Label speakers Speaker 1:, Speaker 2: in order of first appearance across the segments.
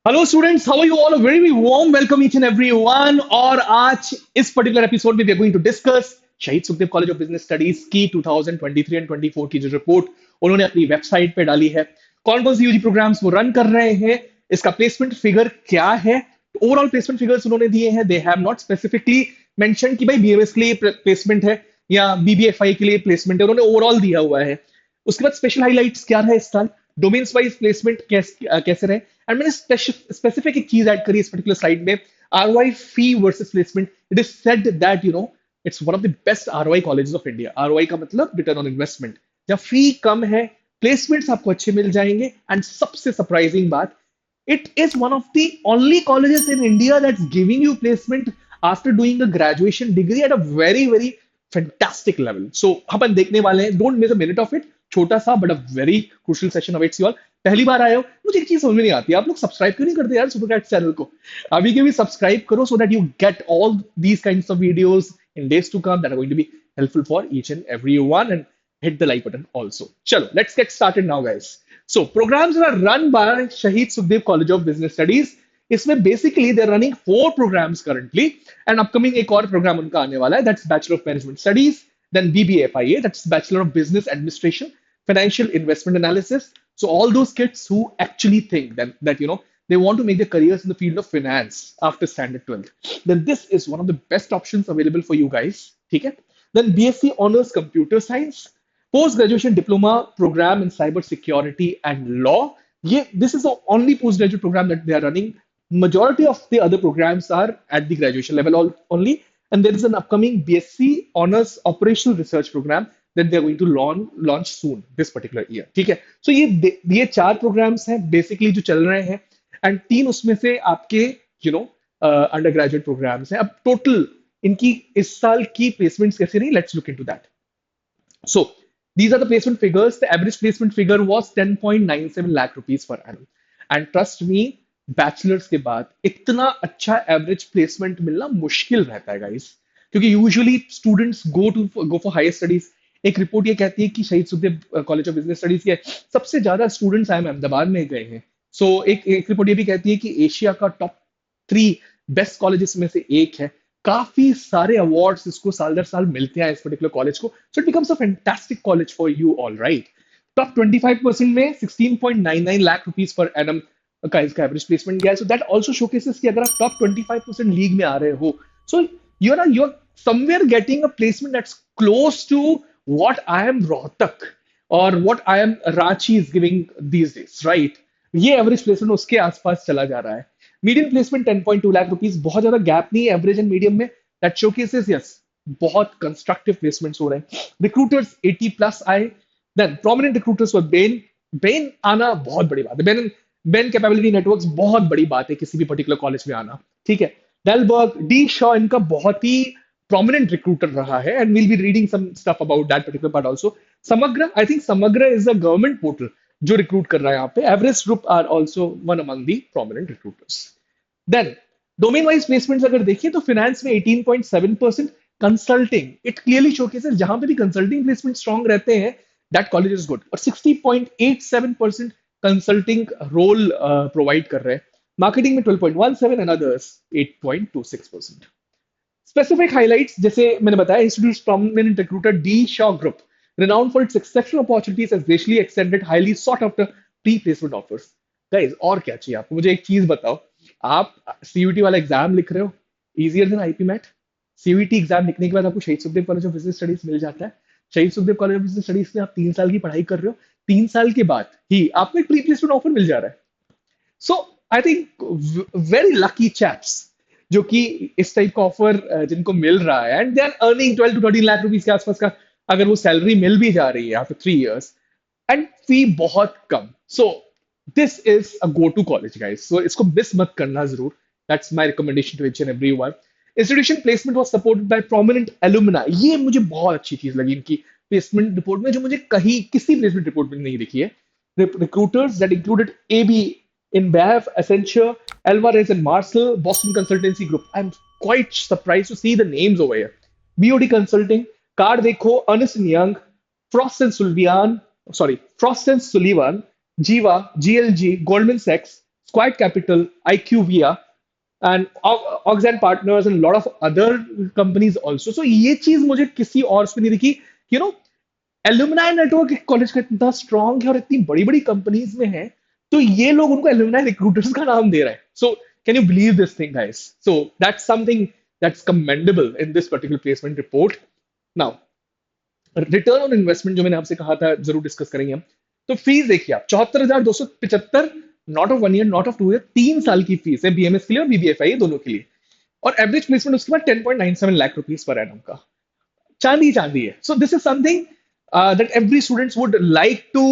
Speaker 1: Hello students, how are you all? Very warm welcome each and everyone. और आज इस particular episode में we are going to discuss Shaheed Sukhdev College of Business Studies की 2023 and 24 की जो report उन्होंने अपनी वेबसाइट पे डाली है। कौन कौन सी यूजी प्रोग्राम्स वो रन कर रहे हैं, इसका प्लेसमेंट फिगर क्या है, ओवरऑल प्लेसमेंट फिगर्स उन्होंने दिए हैं। They have not specifically mention कि भाई बीएमएस के लिए प्लेसमेंट है या बीबीएफआई के लिए प्लेसमेंट है, उन्होंने ओवरऑल दिया हुआ है। उसके बाद स्पेशल हाइलाइट्स क्या रहे इस साल, डोमेन्स वाइज प्लेसमेंट कैसे रहे। एंड मैंने स्पेसिफिक एक चीज ऐड करी इस पर्टिकुलर स्लाइड में, ROI fee versus placement. It is said that it's one of the best ROI colleges of India. ROI का मतलब रिटर्न ऑन इन्वेस्टमेंट। जब फी कम है, प्लेसमेंट्स आपको अच्छे मिल जाएंगे। एंड सबसे सरप्राइजिंग बात, it is one of the only colleges in India that's giving you placement after doing a graduation degree at a very fantastic level. So अपन देखने वाले हैं, don't miss a minute of it। छोटा सा but a very crucial session awaits you all. पहली बार आए हो, मुझे एक चीज समझ में नहीं आती, आप लोग सब्सक्राइब क्यों नहीं करते यार सुपरकैट चैनल को? अभी के भी सब्सक्राइब करो so that you get all these kinds of videos in days to come that are going to be helpful for each and every one. And hit the like button also. Chalo, let's get started now, guys. So, programs are run by Shahid Sukhdev College of Business Studies. इसमें basically they running 4 programmes currently, and upcoming एक और programme उनका आने वाला है, that's bachelor of management studies, then BBFIA, that's bachelor of business administration, financial investment analysis. So all those kids who actually think that they want to make their careers in the field of finance after standard 12th, then this is one of the best options available for you guys. Okay? Then BSc honors computer science, post graduation diploma program in cyber security and law. Yeah, this is the only postgraduate program that they are running. Majority of the other programs are at the graduation level only. And there is an upcoming BSc honors operational research program that they're going to launch soon this particular year. ठीक है? So ये 4 programs हैं basically जो चल रहे हैं, and 3 उसमें से आपके अंडर ग्रेजुएट प्रोग्राम्स हैं। अब टोटल इनकी इस साल की प्लेसमेंट्स कैसे रही, let's look into that. So these are the placement figures. The average placement figure was 10.97 lakh rupees per annum. And trust me, bachelors के बाद इतना अच्छा एवरेज प्लेसमेंट मिलना मुश्किल रहता है गाइस, क्योंकि usually students go for higher studies. एक रिपोर्ट ये कहती है कि Shaheed Sukhdev College of Business Studies के सबसे ज्यादा स्टूडेंट्स आए अहमदाबाद में गए हैं। सो एक रिपोर्ट ये भी कहती है कि एशिया का टॉप 3 बेस्ट कॉलेजेस में से एक है। काफी सारे अवार्ड्स इसको साल दर साल मिलते हैं इस पर्टिकुलर कॉलेज को। So it becomes a fantastic college for you all, right? Top 25% में 16.99 लाख रुपीस पर एनम का इसका एवरेज प्लेसमेंट गया है। सो दैट आल्सो शोकेसेस कि अगर आप टॉप 25% लीग में आ रहे हो, सो you're somewhere getting a placement that's close to what I am Rohtak or what I am Ranchi is giving these days, right? ये एवरेज प्लेसमेंट उसके आसपास चला जा रहा है। मीडियम प्लेसमेंट 10.2 लाख रुपीस, बहुत ज्यादा गैप नहीं है एवरेज एंड मीडियम में। दैट शोकेसेस यस, बहुत कंस्ट्रक्टिव प्लेसमेंट्स हो रहे हैं। रिक्रूटर्स 80 प्लस आए। देन प्रोमिनेंट रिक्रूटर्स वर बेन। बेन आना बहुत बड़ी बात है। बेन बेन कैपेबिलिटी नेटवर्क्स बहुत बड़ी बात है किसी भी पर्टिकुलर कॉलेज में आना, ठीक है। डेलबर्ग, डी शॉ इनका बहुत ही prominent recruiter रहा है, and we'll be reading some stuff about that particular part also. Samagra, I think Samagra is a government portal जो recruit कर रहा है यहाँ पे। Everest Group are also one among the prominent recruiters. Then domain wise placements अगर देखिए तो finance में 18.7%, consulting it clearly showcases जहां पे भी consulting placement strong रहते हैं that college is good, और 60.87% consulting role provide कर रहे हैं। Marketing में 12.17 and others 8.26%. Specific highlights जैसे मैंने बताया, institute prominent recruiter D Shaw Group, renowned for its exceptional opportunities, has graciously extended highly sought after pre-placement offers. Guys, और क्या चाहिए आपको? मुझे एक चीज बताओ, आप सीयूटी वाला एग्जाम लिख रहे हो, easier than IPMAT. CUET exam लिखने के बाद आपको Shaheed Sukhdev College of Business Studies मिल जाता है। Shaheed Sukhdev College of Business Studies में आप 3 साल की पढ़ाई कर रहे हो, 3 साल के बाद ही आपको एक प्री प्लेसमेंट ऑफर मिल जा रहा है। So I think very lucky chaps जो कि इस टाइप का ऑफर जिनको मिल रहा है, and they are earning 12 to 13 lakh rupees के आसपास का अगर वो सैलरी मिल भी जा रही है आफ्टर 3 years, एंड फी बहुत कम। So this is a go to college guys, so इसको मिस मत करना जरूर। That's my recommendation to each and everyone. Institution placement was supported by prominent alumna. ये मुझे बहुत अच्छी चीज लगी इनकी प्लेसमेंट रिपोर्ट में, जो मुझे कहीं किसी प्लेसमेंट रिपोर्ट में नहीं दिखी है। Recruiters that included AB, InBev, Accenture, Alvarez and Marcel, Boston Consultancy Group. I'm quite surprised to see the names over here. BOD Consulting, Cardeco, Ernst and Young, Frost and Sullivan, Jiva, GLG, Goldman Sachs, Squad Capital, IQVIA, and Oxen Partners and a lot of other companies also. So ये चीज मुझे किसी और उसमें नहीं दिखी, you know, alumni network college का इतना स्ट्रांग है और इतनी बड़ी बड़ी कंपनीज में है, तो ये लोग उनको एलुमनाई रिक्रूटर्स का नाम दे रहे हैं. So can you believe this thing guys? So that's something that's commendable in this particular placement report. Now return on investment जो मैंने आपसे कहा था जरूर डिस्कस करेंगे हम. तो फीस देखिए आप, 74,275, not of 1 year, not of 2 year, 3 साल की फीस है बीएमएस के लिए और बीबीएफआई दोनों के लिए. और एवरेज प्लेसमेंट उसके बाद 10.97 लाख रुपीज पर एनम का. चांदी चांदी है. So this is something that every students would like to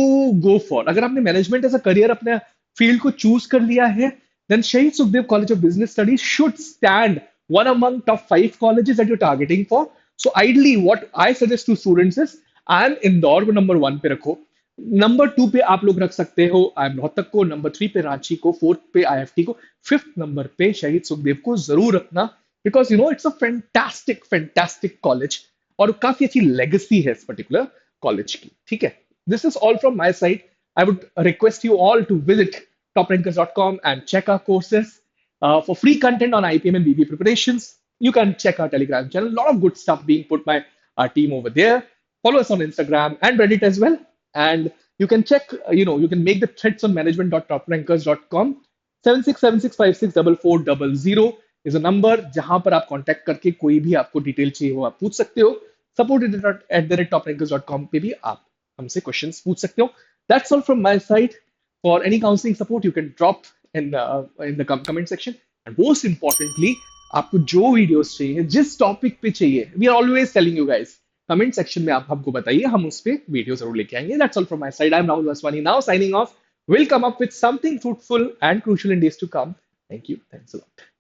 Speaker 1: go for. अगर आपने मैनेजमेंट एज अ करियर अपने फील्ड को चूज कर लिया है, then Shahid Sukhdev College of Business Studies should stand one among top 5 colleges that you're targeting for. So ideally, what I suggest to students is, I'm Indore को number 1 पे रखो, number 2 पे आप लोग रख सकते हो आई एम रोहतक को, नंबर 3 पे रांची को, 4th पे आईएफटी को, 5th नंबर पे शहीद सुखदेव को जरूर रखना. Because you know it's a fantastic fantastic college और काफी अच्छी लेगेसी है इस पर्टिकुलर कॉलेज की. ठीक है, this is all from my side. I would request you all to visit toprankers.com and check our courses for free content on IPM and BB preparations. You can check our Telegram channel. A lot of good stuff being put by our team over there. Follow us on Instagram and Reddit as well. And you can check, you can make the threads on management.toprankers.com. 7676564400 is a number जहां पर आप contact करके कोई भी आपको detail चाहिए हो आप पूछ सकते हो. support@toprankers.com पे भी आप हमसे क्वेश्चंस पूछ सकते हो. That's all from my side. For any counseling support, you can drop in the comment section. And most importantly, आपको जो वीडियोस चाहिए, जिस टॉपिक पे चाहिए, we are always telling you guys. Comment section में आप हमको बताइए, हम उस पे वीडियो जरूर लेके आएंगे. That's all from my side. I'm Rahul Vaswani now signing off. We'll come up with something fruitful and crucial in days to come. Thank you. Thanks a lot.